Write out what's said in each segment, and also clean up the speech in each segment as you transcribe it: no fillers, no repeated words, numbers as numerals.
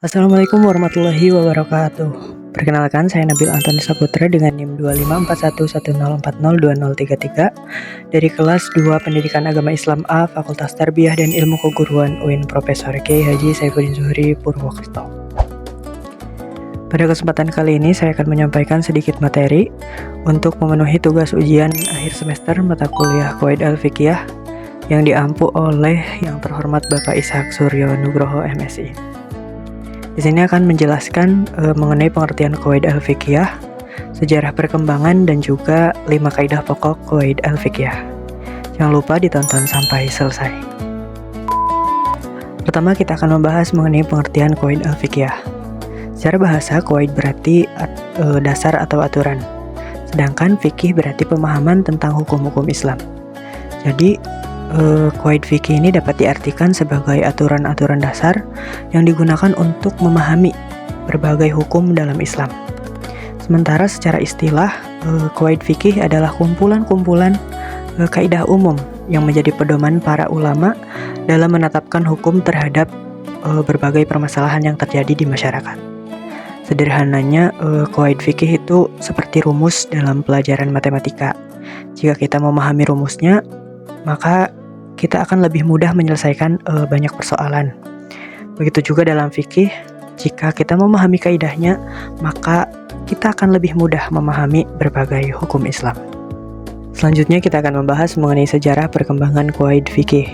Assalamualaikum warahmatullahi wabarakatuh. Perkenalkan, saya Nabil Antoni Saputra dengan NIM 254110402033 dari kelas 2 Pendidikan Agama Islam A, Fakultas Tarbiyah dan Ilmu Keguruan UIN Profesor Kiai Haji Saifuddin Zuhri Purwokerto. Pada kesempatan kali ini saya akan menyampaikan sedikit materi untuk memenuhi tugas ujian akhir semester mata kuliah Qawaid Al-Fiqhiyah yang diampu oleh yang terhormat Bapak Ishak Suryo Nugroho MSI. Di sini akan menjelaskan mengenai pengertian Qawaid Al-Fiqhiyah, sejarah perkembangan, dan juga 5 kaidah pokok Qawaid Al-Fiqhiyah. Jangan lupa ditonton sampai selesai. Pertama, kita akan membahas mengenai pengertian Qawaid Al-Fiqhiyah. Secara bahasa, Qawaid berarti dasar atau aturan, sedangkan fikih berarti pemahaman tentang hukum-hukum Islam. Jadi, Qawaid fikih ini dapat diartikan sebagai aturan-aturan dasar yang digunakan untuk memahami berbagai hukum dalam Islam. Sementara secara istilah, Qawaid fikih adalah kumpulan-kumpulan kaidah umum yang menjadi pedoman para ulama dalam menetapkan hukum terhadap berbagai permasalahan yang terjadi di masyarakat. Sederhananya, Qawaid fikih itu seperti rumus dalam pelajaran matematika. Jika kita memahami rumusnya, maka kita akan lebih mudah menyelesaikan banyak persoalan. Begitu juga dalam fikih, jika kita memahami kaidahnya, maka kita akan lebih mudah memahami berbagai hukum Islam. Selanjutnya kita akan membahas mengenai sejarah perkembangan Qawaid fikih.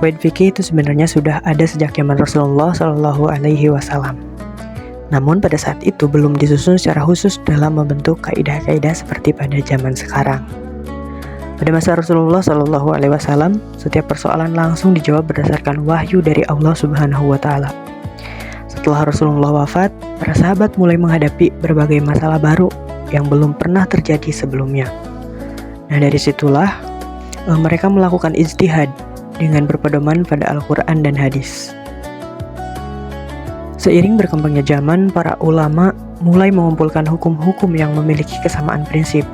Qawaid fikih itu sebenarnya sudah ada sejak zaman Rasulullah Shallallahu Alaihi Wasallam. Namun pada saat itu belum disusun secara khusus dalam membentuk kaidah-kaidah seperti pada zaman sekarang. Pada masa Rasulullah Shallallahu Alaihi Wasallam, setiap persoalan langsung dijawab berdasarkan wahyu dari Allah Subhanahu Wa Taala. Setelah Rasulullah wafat, para sahabat mulai menghadapi berbagai masalah baru yang belum pernah terjadi sebelumnya. Nah, dari situlah mereka melakukan ijtihad dengan berpedoman pada Al-Quran dan hadis. Seiring berkembangnya zaman, para ulama mulai mengumpulkan hukum-hukum yang memiliki kesamaan prinsip.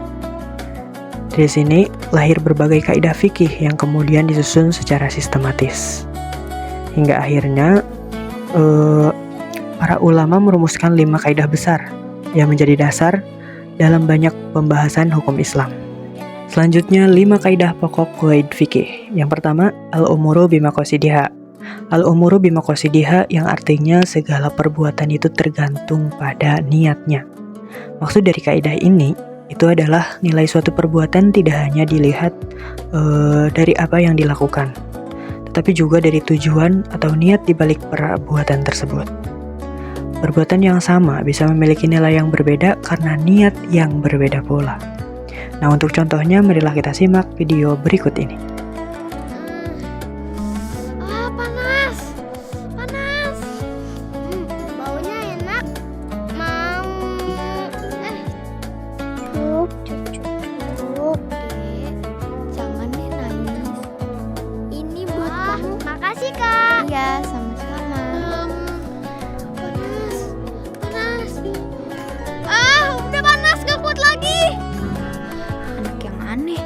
Dari sini lahir berbagai kaidah fikih yang kemudian disusun secara sistematis. Hingga akhirnya para ulama merumuskan 5 kaidah besar yang menjadi dasar dalam banyak pembahasan hukum Islam. Selanjutnya 5 kaidah pokok Qawaid fikih. Yang pertama, al-umuru bimaqasidiha. Al-umuru bimaqasidiha yang artinya segala perbuatan itu tergantung pada niatnya. Maksud dari kaidah ini itu adalah nilai suatu perbuatan tidak hanya dilihat dari apa yang dilakukan, tetapi juga dari tujuan atau niat dibalik perbuatan tersebut. Perbuatan yang sama bisa memiliki nilai yang berbeda karena niat yang berbeda pula. Nah, untuk contohnya, marilah kita simak video berikut ini. Makasih Kak. Iya, sama-sama. Panas. Udah panas, gak kuat lagi. Anak yang aneh.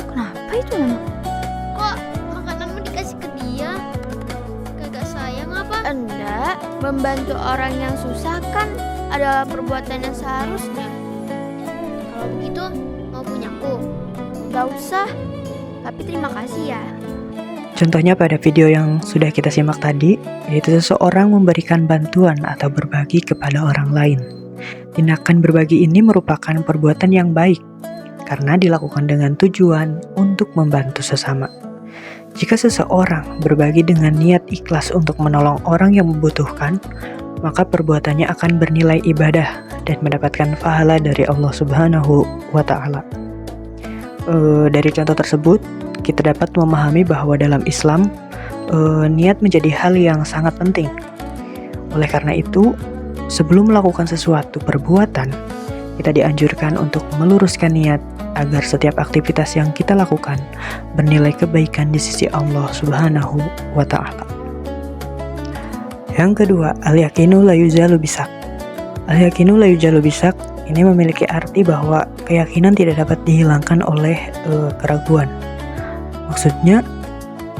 Kenapa itu anak? Kok makananmu dikasih ke dia? Kagak sayang apa? Enggak, membantu orang yang susah kan adalah perbuatan yang seharusnya. Kalau begitu, mau punyaku? Gak usah, tapi terima kasih ya. Contohnya pada video yang sudah kita simak tadi, yaitu seseorang memberikan bantuan atau berbagi kepada orang lain. Tindakan berbagi ini merupakan perbuatan yang baik, karena dilakukan dengan tujuan untuk membantu sesama. Jika seseorang berbagi dengan niat ikhlas untuk menolong orang yang membutuhkan, maka perbuatannya akan bernilai ibadah dan mendapatkan pahala dari Allah Subhanahu wa Ta'ala. Dari contoh tersebut, kita dapat memahami bahwa dalam Islam, niat menjadi hal yang sangat penting. Oleh karena itu, sebelum melakukan sesuatu perbuatan, kita dianjurkan untuk meluruskan niat agar setiap aktivitas yang kita lakukan bernilai kebaikan di sisi Allah Subhanahu wa Ta'ala. Yang kedua, al-yaqinu la yuzalu bisak. Al-yaqinu la yuzalu bisak ini memiliki arti bahwa keyakinan tidak dapat dihilangkan oleh keraguan. Maksudnya,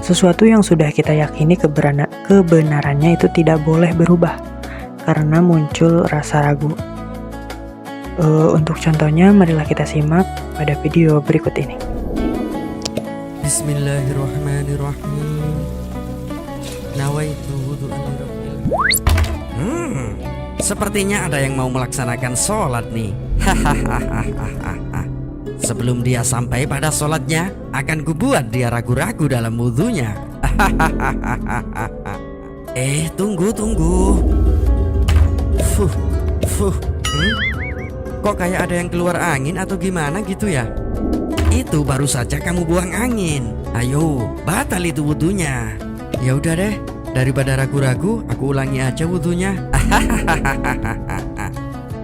Sesuatu yang sudah kita yakini kebenarannya itu tidak boleh berubah karena muncul rasa ragu. Untuk contohnya, marilah kita simak pada video berikut ini. Bismillahirrahmanirrahim. Nawaitu wudu'an lirabbil. Sepertinya ada yang mau melaksanakan sholat nih. Sebelum dia sampai pada sholatnya, akan kubuat dia ragu-ragu dalam wudhunya. Tunggu. Kok kayak ada yang keluar angin atau gimana gitu ya? Itu baru saja kamu buang angin. Ayo, batal itu wudhunya. Ya udah deh, daripada ragu-ragu, aku ulangi aja wudhunya.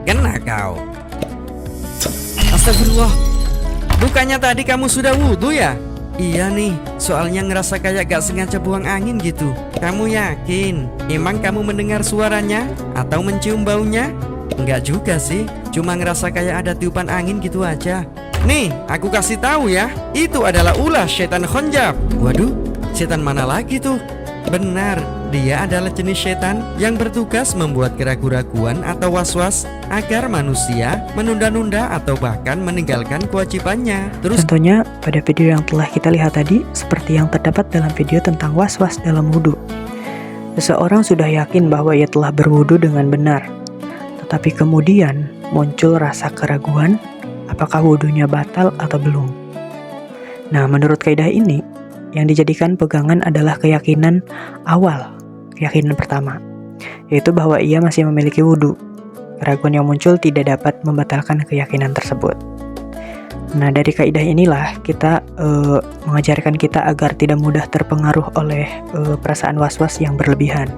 Kena kau. Astagfirullah. Bukannya tadi kamu sudah wudhu ya? Iya nih, soalnya ngerasa kayak gak sengaja buang angin gitu. Kamu yakin? Emang kamu mendengar suaranya? Atau mencium baunya? Enggak juga sih, cuma ngerasa kayak ada tiupan angin gitu aja. Nih, aku kasih tahu ya, itu adalah ulah setan khonjab. Waduh, setan mana lagi tuh? Benar, dia adalah jenis setan yang bertugas membuat keraguan-raguan atau was-was agar manusia menunda-nunda atau bahkan meninggalkan kewajibannya. Contohnya pada video yang telah kita lihat tadi, seperti yang terdapat dalam video tentang was-was dalam wudhu. Seseorang sudah yakin bahwa ia telah berwudhu dengan benar, tetapi kemudian muncul rasa keraguan apakah wudhunya batal atau belum. Nah, menurut kaidah ini, yang dijadikan pegangan adalah keyakinan awal, keyakinan pertama, yaitu bahwa ia masih memiliki wudhu. Keraguan yang muncul tidak dapat membatalkan keyakinan tersebut. Nah, dari kaidah inilah kita mengajarkan kita agar tidak mudah terpengaruh oleh perasaan was-was yang berlebihan.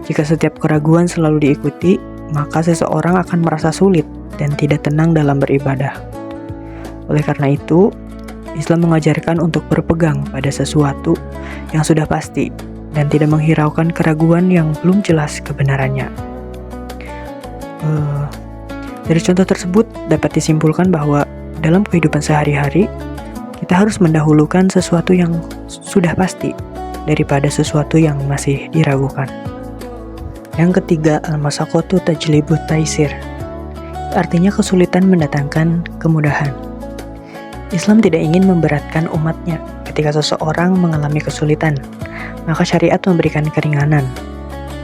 Jika setiap keraguan selalu diikuti, maka seseorang akan merasa sulit dan tidak tenang dalam beribadah. Oleh karena itu, Islam mengajarkan untuk berpegang pada sesuatu yang sudah pasti dan tidak menghiraukan keraguan yang belum jelas kebenarannya. Dari contoh tersebut dapat disimpulkan bahwa dalam kehidupan sehari-hari kita harus mendahulukan sesuatu yang sudah pasti daripada sesuatu yang masih diragukan. Yang ketiga, al-masyaqqatu tajlibu taisir. Artinya kesulitan mendatangkan kemudahan. Islam tidak ingin memberatkan umatnya. Ketika seseorang mengalami kesulitan, maka syariat memberikan keringanan.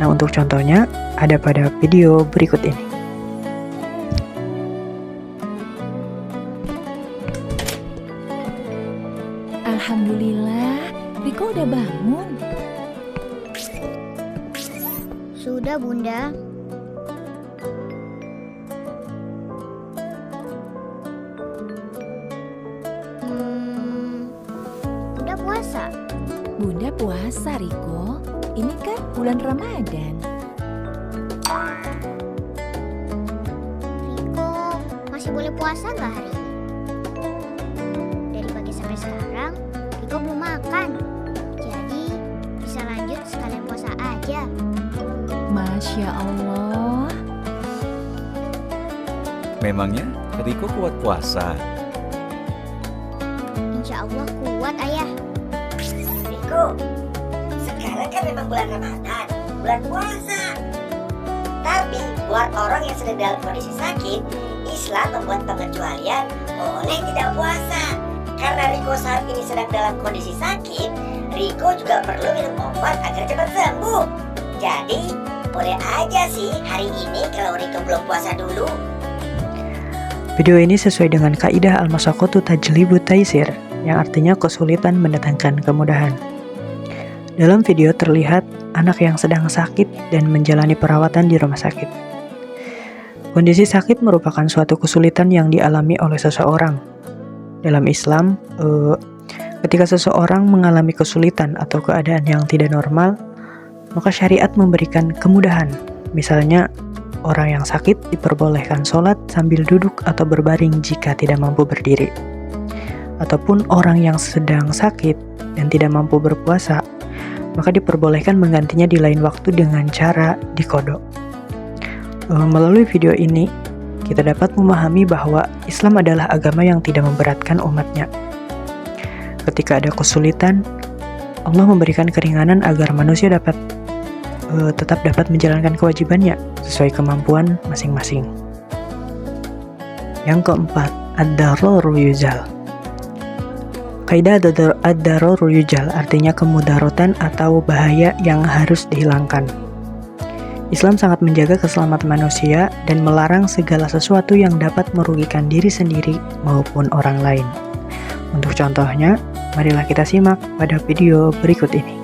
Nah, untuk contohnya ada pada video berikut ini. Alhamdulillah, Riko udah bangun. Sudah, Bunda. Bunda puasa. Bunda puasa, Riko. Ini kan bulan Ramadan. Riko masih boleh puasa nggak hari ini? Dari pagi sampai sekarang, Riko belum makan. Jadi bisa lanjut sekalian puasa aja. Masya Allah. Memangnya Riko kuat puasa? Insya Allah kuat, Ayah. Riko, sekarang kan memang bulan Ramadan, bulan puasa. Tapi buat orang yang sedang dalam kondisi sakit, Islam membuat pengecualian boleh tidak puasa. Karena Riko saat ini sedang dalam kondisi sakit, Riko juga perlu minum obat agar cepat sembuh. Jadi boleh aja sih hari ini kalau Riko belum puasa dulu. Video ini sesuai dengan kaidah al-masyaqqatu tajlibu taisir, yang artinya kesulitan mendatangkan kemudahan. Dalam video terlihat anak yang sedang sakit dan menjalani perawatan di rumah sakit. Kondisi sakit merupakan suatu kesulitan yang dialami oleh seseorang. Dalam Islam, ketika seseorang mengalami kesulitan atau keadaan yang tidak normal, maka syariat memberikan kemudahan. Misalnya, orang yang sakit diperbolehkan sholat sambil duduk atau berbaring jika tidak mampu berdiri. Ataupun orang yang sedang sakit dan tidak mampu berpuasa, maka diperbolehkan menggantinya di lain waktu dengan cara diqadha. Melalui video ini, kita dapat memahami bahwa Islam adalah agama yang tidak memberatkan umatnya. Ketika ada kesulitan, Allah memberikan keringanan agar manusia tetap dapat menjalankan kewajibannya sesuai kemampuan masing-masing. Yang keempat, ad-dararu yuzal. Kaidah ad-dararu yuzal artinya kemudaratan atau bahaya yang harus dihilangkan. Islam sangat menjaga keselamatan manusia dan melarang segala sesuatu yang dapat merugikan diri sendiri maupun orang lain. Untuk contohnya, marilah kita simak pada video berikut ini.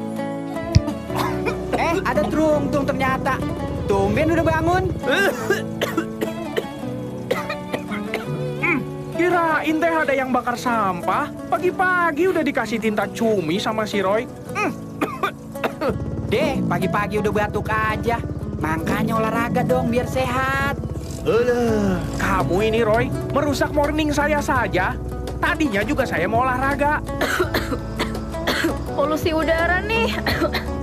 Ada Trung ternyata. Tumben udah bangun. Kirain teh ada yang bakar sampah. Pagi-pagi udah dikasih tinta cumi sama si Roy. Deh, pagi-pagi udah batuk aja. Makanya olahraga dong biar sehat. Kamu ini Roy, merusak morning saya saja. Tadinya juga saya mau olahraga. Polusi udara nih.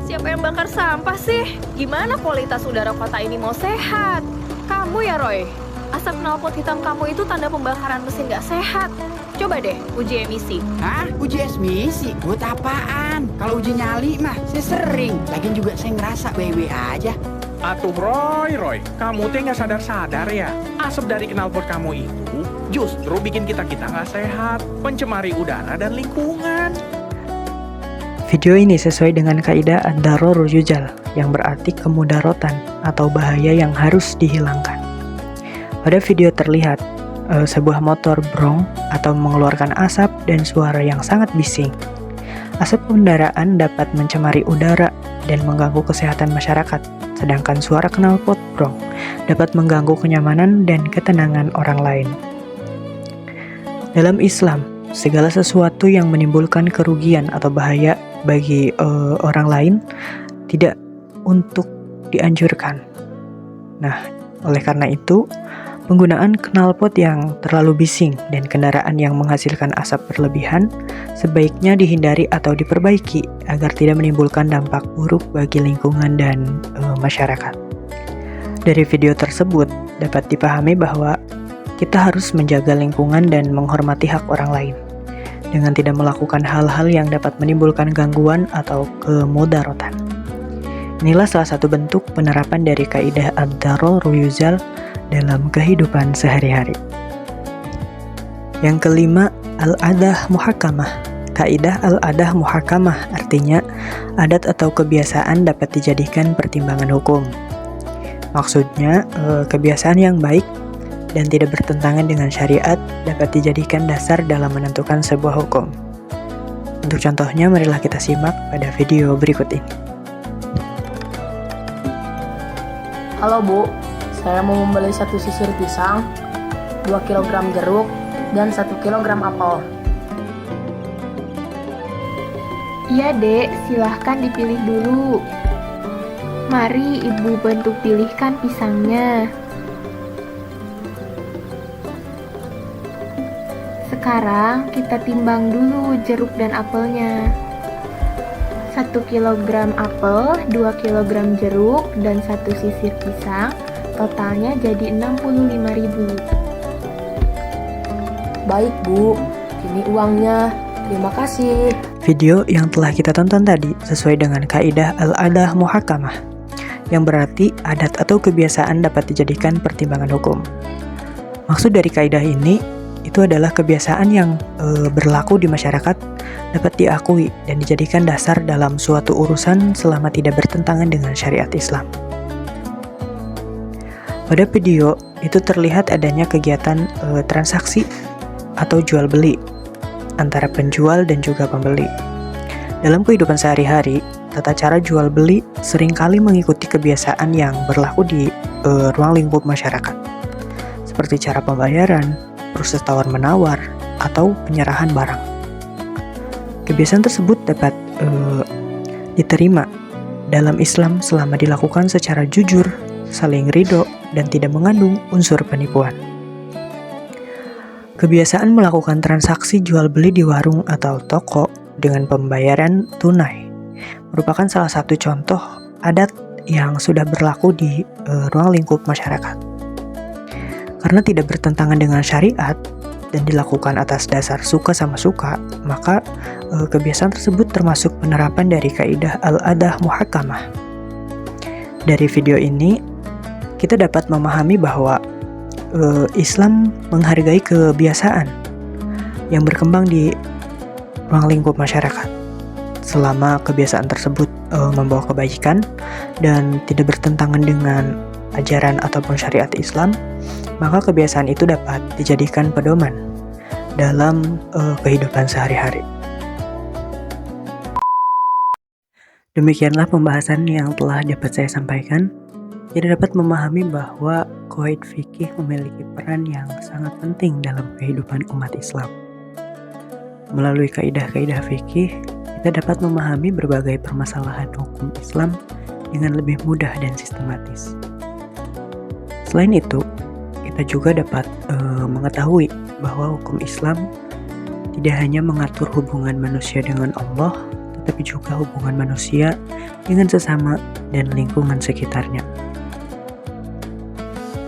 Siapa yang bakar sampah sih? Gimana kualitas udara kota ini mau sehat? Kamu ya Roy? Asap knalpot hitam kamu itu tanda pembakaran mesin gak sehat. Coba deh uji emisi. Hah? Uji emisi? Buat apaan? Kalau uji nyali mah saya sering. Lagian juga saya ngerasa BW aja. Atuh Roy, kamu teh nggak sadar-sadar ya. Asap dari knalpot kamu itu justru bikin kita nggak sehat, pencemari udara dan lingkungan. Video ini sesuai dengan kaidah ad-dararu yuzal yang berarti kemudaratan atau bahaya yang harus dihilangkan. Pada video terlihat sebuah motor brong atau mengeluarkan asap dan suara yang sangat bising. Asap kendaraan dapat mencemari udara dan mengganggu kesehatan masyarakat, sedangkan suara knalpot brong dapat mengganggu kenyamanan dan ketenangan orang lain. Dalam Islam, segala sesuatu yang menimbulkan kerugian atau bahaya bagi orang lain tidak untuk dianjurkan. Nah, oleh karena itu, penggunaan knalpot yang terlalu bising dan kendaraan yang menghasilkan asap berlebihan sebaiknya dihindari atau diperbaiki agar tidak menimbulkan dampak buruk bagi lingkungan dan masyarakat. Dari video tersebut dapat dipahami bahwa kita harus menjaga lingkungan dan menghormati hak orang lain dengan tidak melakukan hal-hal yang dapat menimbulkan gangguan atau kemudaratan. Inilah salah satu bentuk penerapan dari kaidah ad-dararu yuzal dalam kehidupan sehari-hari. Yang kelima, al-adah muhakamah. Kaidah al-adah muhakamah artinya adat atau kebiasaan dapat dijadikan pertimbangan hukum. Maksudnya, kebiasaan yang baik dan tidak bertentangan dengan syariat dapat dijadikan dasar dalam menentukan sebuah hukum. Untuk contohnya, marilah kita simak pada video berikut ini. Halo Bu, saya mau membeli 1 sisir pisang, 2 kg jeruk, dan 1 kg apel. Iya Dek, silahkan dipilih dulu. Mari Ibu bantu pilihkan pisangnya. Sekarang kita timbang dulu jeruk dan apelnya. 1 kg apel, 2 kg jeruk, dan 1 sisir pisang, totalnya jadi 65.000. Baik Bu, ini uangnya. Terima kasih. Video yang telah kita tonton tadi sesuai dengan kaidah al-adah muhakamah, yang berarti adat atau kebiasaan dapat dijadikan pertimbangan hukum. Maksud dari kaidah ini itu adalah kebiasaan yang berlaku di masyarakat dapat diakui dan dijadikan dasar dalam suatu urusan selama tidak bertentangan dengan syariat Islam. Pada video itu terlihat adanya kegiatan transaksi atau jual beli antara penjual dan juga pembeli. Dalam kehidupan sehari-hari, tata cara jual beli seringkali mengikuti kebiasaan yang berlaku di ruang lingkup masyarakat, seperti cara pembayaran, proses tawar-menawar, atau penyerahan barang. Kebiasaan tersebut dapat diterima dalam Islam selama dilakukan secara jujur, saling ridho, dan tidak mengandung unsur penipuan. Kebiasaan melakukan transaksi jual beli di warung atau toko dengan pembayaran tunai merupakan salah satu contoh adat yang sudah berlaku di ruang lingkup masyarakat. Karena tidak bertentangan dengan syariat, dan dilakukan atas dasar suka sama suka, maka kebiasaan tersebut termasuk penerapan dari kaidah al-adah muhakkamah. Dari video ini, kita dapat memahami bahwa Islam menghargai kebiasaan yang berkembang di ruang lingkup masyarakat. Selama kebiasaan tersebut membawa kebaikan dan tidak bertentangan dengan ajaran ataupun syariat Islam, maka kebiasaan itu dapat dijadikan pedoman dalam kehidupan sehari-hari. Demikianlah pembahasan yang telah dapat saya sampaikan. Kita dapat memahami bahwa qawaid fikih memiliki peran yang sangat penting dalam kehidupan umat Islam. Melalui kaidah-kaidah fikih, kita dapat memahami berbagai permasalahan hukum Islam dengan lebih mudah dan sistematis. Selain itu, kita juga dapat mengetahui bahwa hukum Islam tidak hanya mengatur hubungan manusia dengan Allah, tetapi juga hubungan manusia dengan sesama dan lingkungan sekitarnya.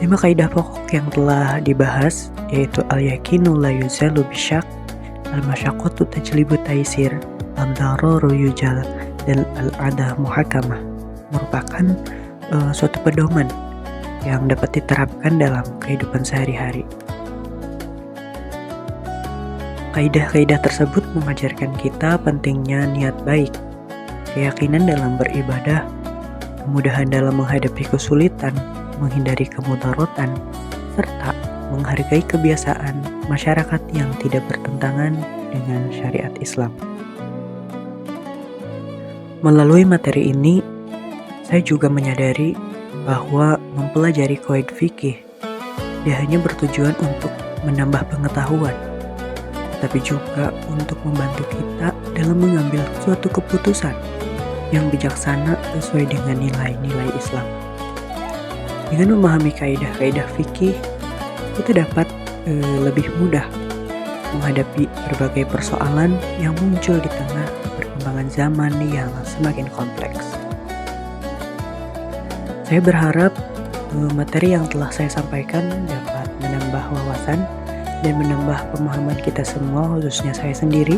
5 kaidah pokok yang telah dibahas yaitu al-yakinu la yuzalu bisyak, al-masyaqqatu tajlibu taisir, ad-dararu yujal, dan al-adah muhakkamah merupakan suatu pedoman yang dapat diterapkan dalam kehidupan sehari-hari. Kaidah-kaidah tersebut mengajarkan kita pentingnya niat baik, keyakinan dalam beribadah, kemudahan dalam menghadapi kesulitan, menghindari kemudaratan, serta menghargai kebiasaan masyarakat yang tidak bertentangan dengan syariat Islam. Melalui materi ini, saya juga menyadari bahwa mempelajari qawaid fikih tidak hanya bertujuan untuk menambah pengetahuan, tapi juga untuk membantu kita dalam mengambil suatu keputusan yang bijaksana sesuai dengan nilai-nilai Islam. Dengan memahami kaidah-kaidah fikih, kita dapat lebih mudah menghadapi berbagai persoalan yang muncul di tengah perkembangan zaman yang semakin kompleks. Saya berharap materi yang telah saya sampaikan dapat menambah wawasan dan menambah pemahaman kita semua, khususnya saya sendiri,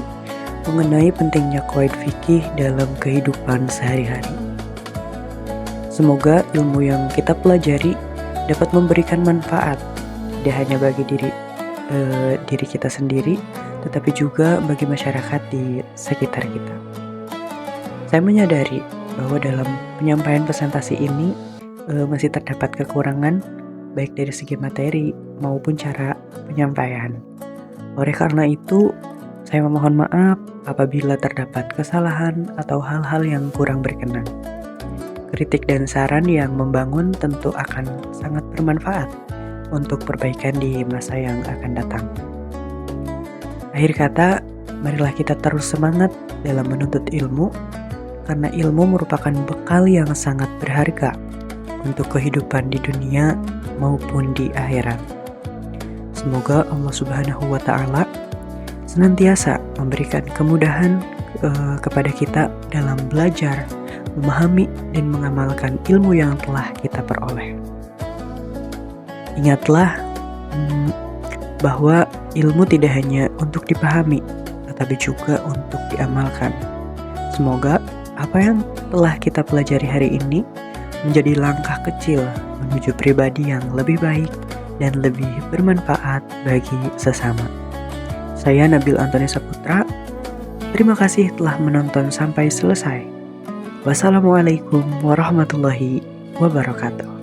mengenai pentingnya qawaid fikih dalam kehidupan sehari-hari. Semoga ilmu yang kita pelajari dapat memberikan manfaat tidak hanya bagi diri kita sendiri, tetapi juga bagi masyarakat di sekitar kita. Saya menyadari bahwa dalam penyampaian presentasi ini masih terdapat kekurangan baik dari segi materi maupun cara penyampaian. Oleh karena itu, saya memohon maaf apabila terdapat kesalahan atau hal-hal yang kurang berkenan. Kritik dan saran yang membangun tentu akan sangat bermanfaat untuk perbaikan di masa yang akan datang. Akhir kata, marilah kita terus semangat dalam menuntut ilmu, karena ilmu merupakan bekal yang sangat berharga untuk kehidupan di dunia maupun di akhirat. Semoga Allah Subhanahu wa Ta'ala senantiasa memberikan kemudahan kepada kita dalam belajar, memahami, dan mengamalkan ilmu yang telah kita peroleh. Ingatlah bahwa ilmu tidak hanya untuk dipahami, tetapi juga untuk diamalkan. Semoga apa yang telah kita pelajari hari ini menjadi langkah kecil menuju pribadi yang lebih baik dan lebih bermanfaat bagi sesama. Saya Nabil Antoni Saputra. Terima kasih telah menonton sampai selesai. Wassalamualaikum warahmatullahi wabarakatuh.